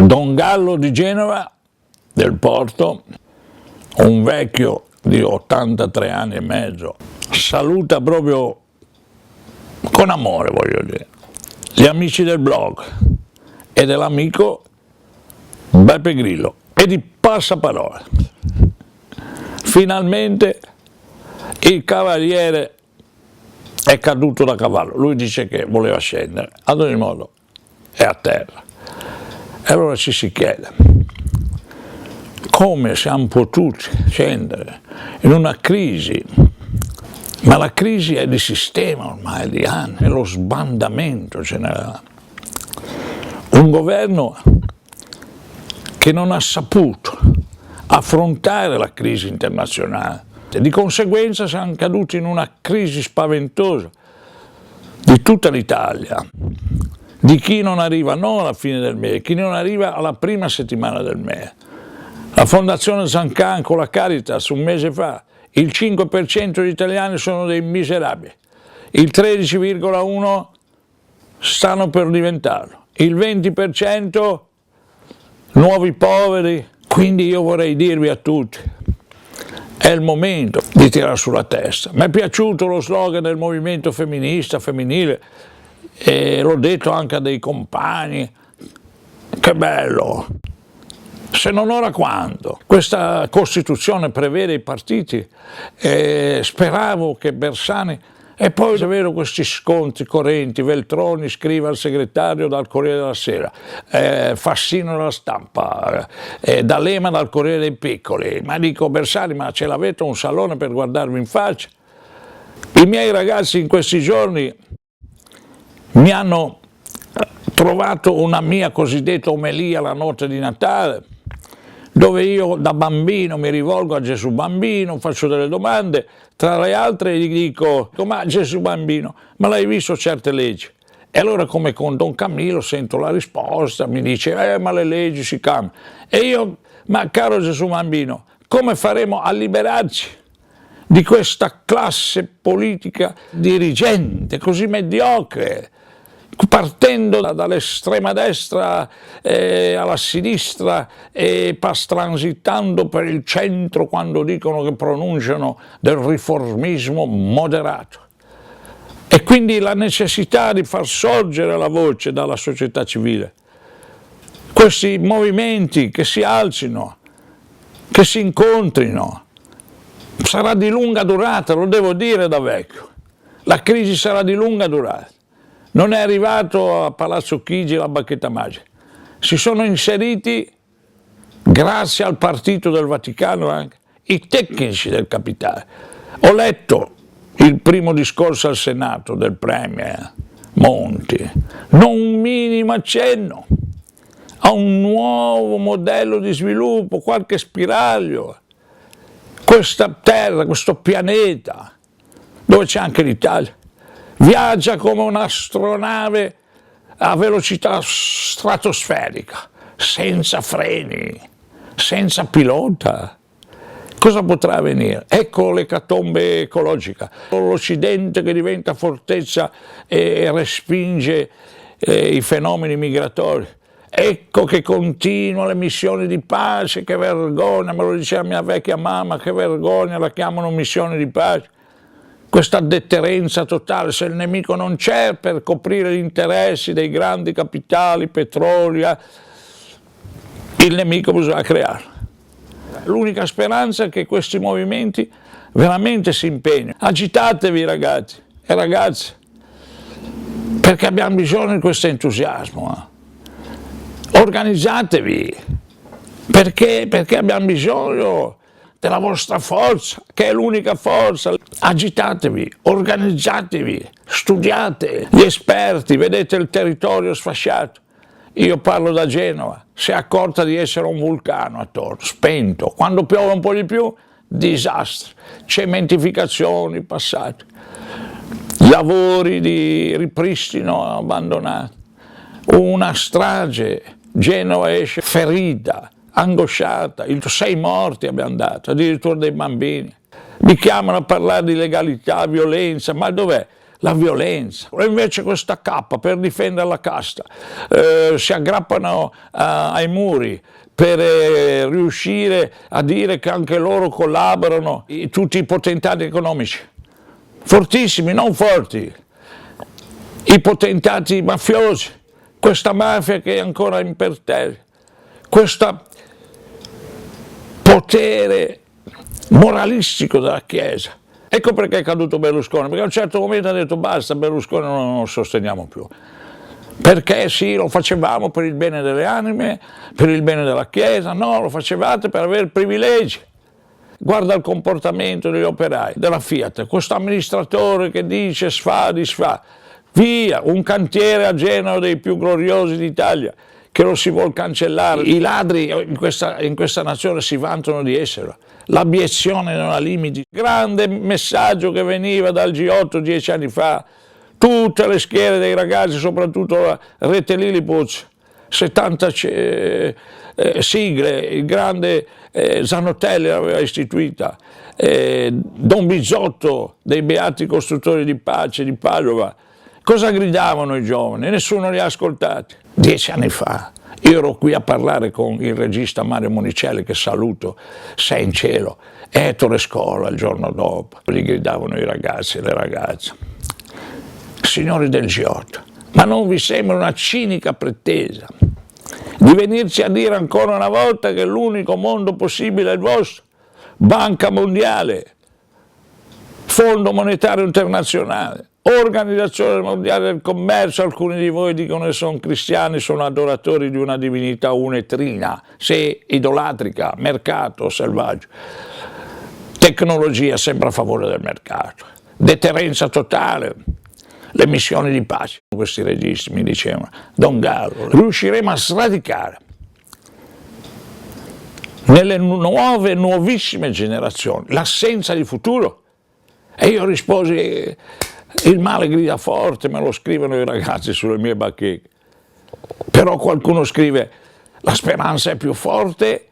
Don Gallo di Genova, del Porto, un vecchio di 83 anni e mezzo, saluta proprio con amore, voglio dire, gli amici del blog e dell'amico Beppe Grillo e di Passaparola. Finalmente il cavaliere è caduto da cavallo, lui dice che voleva scendere, ad ogni modo è a terra. E allora ci si chiede, come siamo potuti scendere in una crisi? Ma la crisi è di sistema ormai, di anni, è lo sbandamento generale. Un governo che non ha saputo affrontare la crisi internazionale. Di conseguenza siamo caduti in una crisi spaventosa di tutta l'Italia, di chi non arriva non alla fine del mese, chi non arriva alla prima settimana del mese. La Fondazione Zancan con la Caritas un mese fa, il 5% degli italiani sono dei miserabili, il 13,1% stanno per diventarlo, il 20% nuovi poveri. Quindi io vorrei dirvi a tutti, è il momento di tirare sulla testa. Mi è piaciuto lo slogan del movimento femminista, femminile, e l'ho detto anche a dei compagni, che bello, se non ora quando? Questa Costituzione prevede i partiti, speravo che Bersani, e poi è vero questi scontri correnti, Veltroni scrive al segretario dal Corriere della Sera, Fassino dalla Stampa, D'Alema dal Corriere dei Piccoli, ma dico Bersani, ma ce l'avete un salone per guardarvi in faccia? I miei ragazzi in questi giorni mi hanno trovato una mia cosiddetta omelia la notte di Natale, dove io da bambino mi rivolgo a Gesù Bambino, faccio delle domande, tra le altre gli dico, ma Gesù Bambino, ma l'hai visto certe leggi? E allora come con Don Camillo sento la risposta, mi dice, ma le leggi si cambiano. E io, ma caro Gesù Bambino, come faremo a liberarci di questa classe politica dirigente così mediocre, partendo dall'estrema destra alla sinistra e transitando per il centro quando dicono che pronunciano del riformismo moderato. E quindi la necessità di far sorgere la voce dalla società civile, questi movimenti che si alzino, che si incontrino, sarà di lunga durata, lo devo dire da vecchio, la crisi sarà di lunga durata. Non è arrivato a Palazzo Chigi la bacchetta magica, si sono inseriti, grazie al partito del Vaticano anche, i tecnici del capitale. Ho letto il primo discorso al Senato del Premier Monti, non un minimo accenno a un nuovo modello di sviluppo, qualche spiraglio, questa terra, questo pianeta, dove c'è anche l'Italia, viaggia come un'astronave a velocità stratosferica, senza freni, senza pilota. Cosa potrà avvenire? Ecco l'ecatombe ecologica, l'Occidente che diventa fortezza e respinge i fenomeni migratori. Ecco che continua le missioni di pace, che vergogna, me lo diceva mia vecchia mamma, che vergogna, la chiamano missione di pace. Questa deterrenza totale, se il nemico non c'è per coprire gli interessi dei grandi capitali, petrolio, il nemico bisogna crearlo. L'unica speranza è che questi movimenti veramente si impegnino. Agitatevi ragazzi e ragazze, perché abbiamo bisogno di questo entusiasmo. Organizzatevi, perché abbiamo bisogno della vostra forza, che è l'unica forza. Agitatevi, organizzatevi, studiate, gli esperti, vedete il territorio sfasciato. Io parlo da Genova, si è accorta di essere un vulcano attorno, spento. Quando piove un po' di più, disastri, cementificazioni passate, lavori di ripristino abbandonati, una strage, Genova esce ferita, angosciata, 6 morti abbiamo dato, addirittura dei bambini. Mi chiamano a parlare di legalità, violenza, ma dov'è? la violenza. E invece questa cappa per difendere la casta si aggrappano ai muri per riuscire a dire che anche loro collaborano, tutti i potentati economici, fortissimi, non forti, i potentati mafiosi, questa mafia che è ancora imperterrita, questo potere moralistico della Chiesa. Ecco perché è caduto Berlusconi, perché a un certo momento ha detto basta, Berlusconi non lo sosteniamo più. Perché sì, lo facevamo per il bene delle anime, per il bene della Chiesa, no, lo facevate per avere privilegi. Guarda il comportamento degli operai, della Fiat, questo amministratore che dice sfa, disfa, via, un cantiere a Genova dei più gloriosi d'Italia, che lo si vuol cancellare. I ladri in questa nazione si vantano di esserlo. L'abiezione non ha limiti. Grande messaggio che veniva dal G8 10 anni fa, tutte le schiere dei ragazzi, soprattutto la rete Lilliput, 70 sigle, il grande Zanotelli l'aveva istituita, Don Bizzotto dei Beati Costruttori di Pace di Padova. Cosa gridavano i giovani? Nessuno li ha ascoltati. 10 anni fa io ero qui a parlare con il regista Mario Monicelli, che saluto, sei in cielo, Ettore Scola il giorno dopo. Gli gridavano i ragazzi e le ragazze. Signori del G8, ma non vi sembra una cinica pretesa di venirci a dire ancora una volta che l'unico mondo possibile è il vostro? Banca Mondiale, Fondo Monetario Internazionale, Organizzazione Mondiale del Commercio, alcuni di voi dicono che sono cristiani, sono adoratori di una divinità unetrina, se idolatrica, mercato selvaggio, tecnologia sempre a favore del mercato, deterrenza totale, le missioni di pace. Questi registi mi dicevano, Don Gallo, riusciremo a sradicare nelle nuovissime generazioni l'assenza di futuro? E io risposi, il male grida forte, me lo scrivono i ragazzi sulle mie bacheche, però qualcuno scrive, la speranza è più forte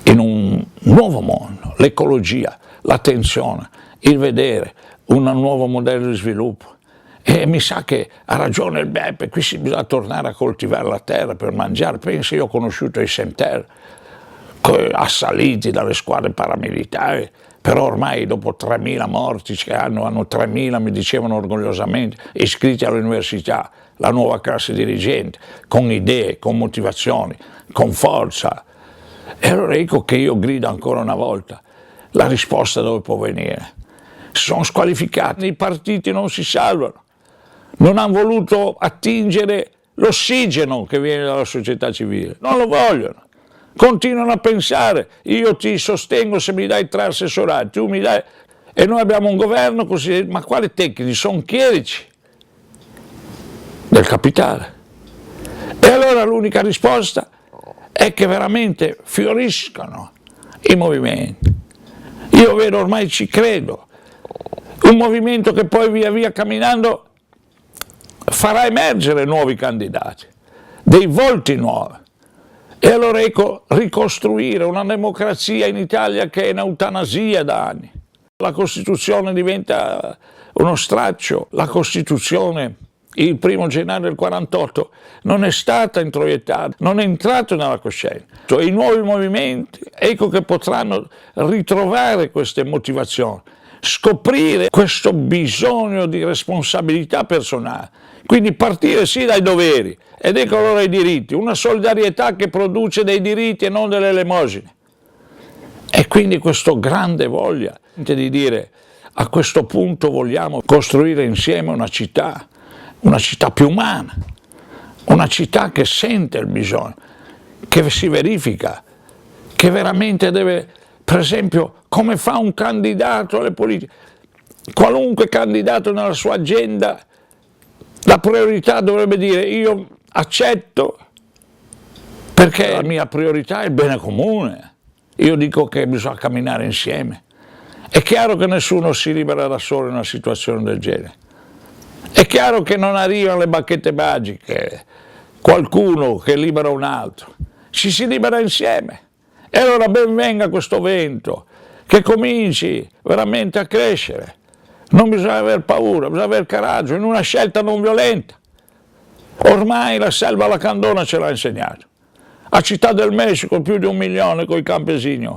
in un nuovo mondo, l'ecologia, l'attenzione, il vedere un nuovo modello di sviluppo. E mi sa che ha ragione il Beppe, qui bisogna tornare a coltivare la terra per mangiare. Pensi, io ho conosciuto i Sem-Ter, assaliti dalle squadre paramilitari, però ormai dopo 3.000 morti che hanno 3.000, mi dicevano orgogliosamente, iscritti all'università, la nuova classe dirigente, con idee, con motivazioni, con forza. E allora ecco che io grido ancora una volta, la risposta dove può venire? Si sono squalificati, i partiti non si salvano, non hanno voluto attingere l'ossigeno che viene dalla società civile, non lo vogliono. Continuano a pensare, io ti sostengo se mi dai 3 assessorati, tu mi dai... E noi abbiamo un governo così, ma quali tecnici? Sono chierici del capitale. E allora l'unica risposta è che veramente fioriscano i movimenti. Io vedo, ormai ci credo, un movimento che poi via via camminando farà emergere nuovi candidati, dei volti nuovi. E allora ecco, ricostruire una democrazia in Italia che è in eutanasia da anni. La Costituzione diventa uno straccio. La Costituzione, il 1° gennaio del 48, non è stata introiettata, non è entrato nella coscienza. I nuovi movimenti, ecco che potranno ritrovare queste motivazioni, scoprire questo bisogno di responsabilità personale. Quindi partire sì dai doveri, ed ecco allora i diritti, una solidarietà che produce dei diritti e non delle elemosine. E quindi questa grande voglia di dire, a questo punto vogliamo costruire insieme una città più umana, una città che sente il bisogno, che si verifica, che veramente deve, per esempio, come fa un candidato alle politiche, qualunque candidato nella sua agenda, la priorità dovrebbe dire io accetto perché la mia priorità è il bene comune. Io dico che bisogna camminare insieme. È chiaro che nessuno si libera da solo in una situazione del genere. È chiaro che non arrivano le bacchette magiche, qualcuno che libera un altro. Ci si libera insieme. E allora ben venga questo vento, che cominci veramente a crescere. Non bisogna aver paura, bisogna aver coraggio in una scelta non violenta. Ormai la selva lacandona ce l'ha insegnato. A Città del Messico più di 1 milione con i campesini,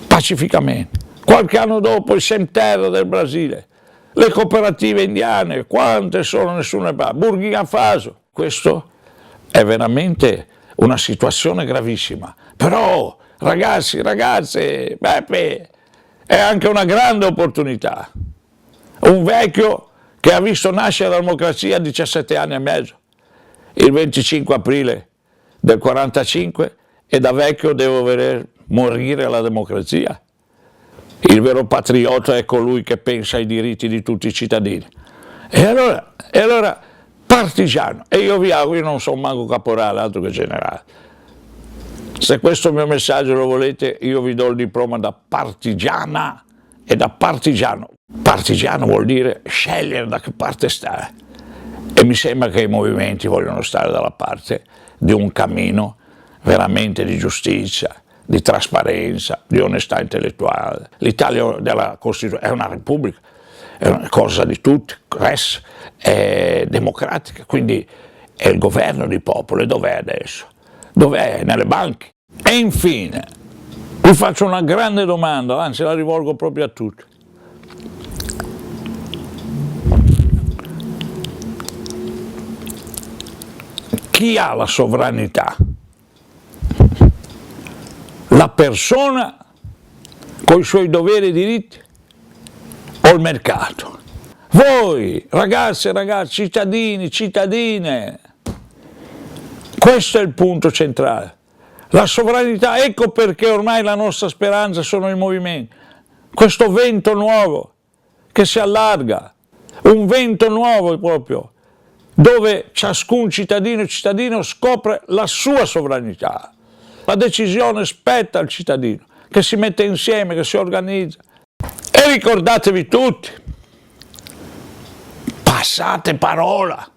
pacificamente. Qualche anno dopo il Semterra del Brasile, le cooperative indiane, quante sono, nessuno ne parla. Burkina Faso. Questo è veramente una situazione gravissima. Però, ragazzi, ragazze, Beppe, è anche una grande opportunità. Un vecchio che ha visto nascere la democrazia a 17 anni e mezzo, il 25 aprile del 45, e da vecchio devo vedere morire la democrazia. Il vero patriota è colui che pensa ai diritti di tutti i cittadini. E allora partigiano, e io vi auguro, io non sono manco caporale, altro che generale. Se questo mio messaggio lo volete, io vi do il diploma da partigiana e da partigiano. Partigiano vuol dire scegliere da che parte stare. E mi sembra che i movimenti vogliono stare dalla parte di un cammino veramente di giustizia, di trasparenza, di onestà intellettuale. L'Italia della Costituzione è una repubblica, è una cosa di tutti, res, è democratica, quindi è il governo di popolo. E dov'è adesso? Dov'è? Nelle banche. E infine, vi faccio una grande domanda, anzi la rivolgo proprio a tutti. Chi ha la sovranità? La persona con i suoi doveri e diritti o il mercato? Voi, ragazze e ragazzi, cittadini, cittadine, questo è il punto centrale. La sovranità, ecco perché ormai la nostra speranza sono i movimenti. Questo vento nuovo che si allarga, un vento nuovo proprio, dove ciascun cittadino e cittadino scopre la sua sovranità. La decisione spetta al cittadino, che si mette insieme, che si organizza. E ricordatevi tutti, passate parola.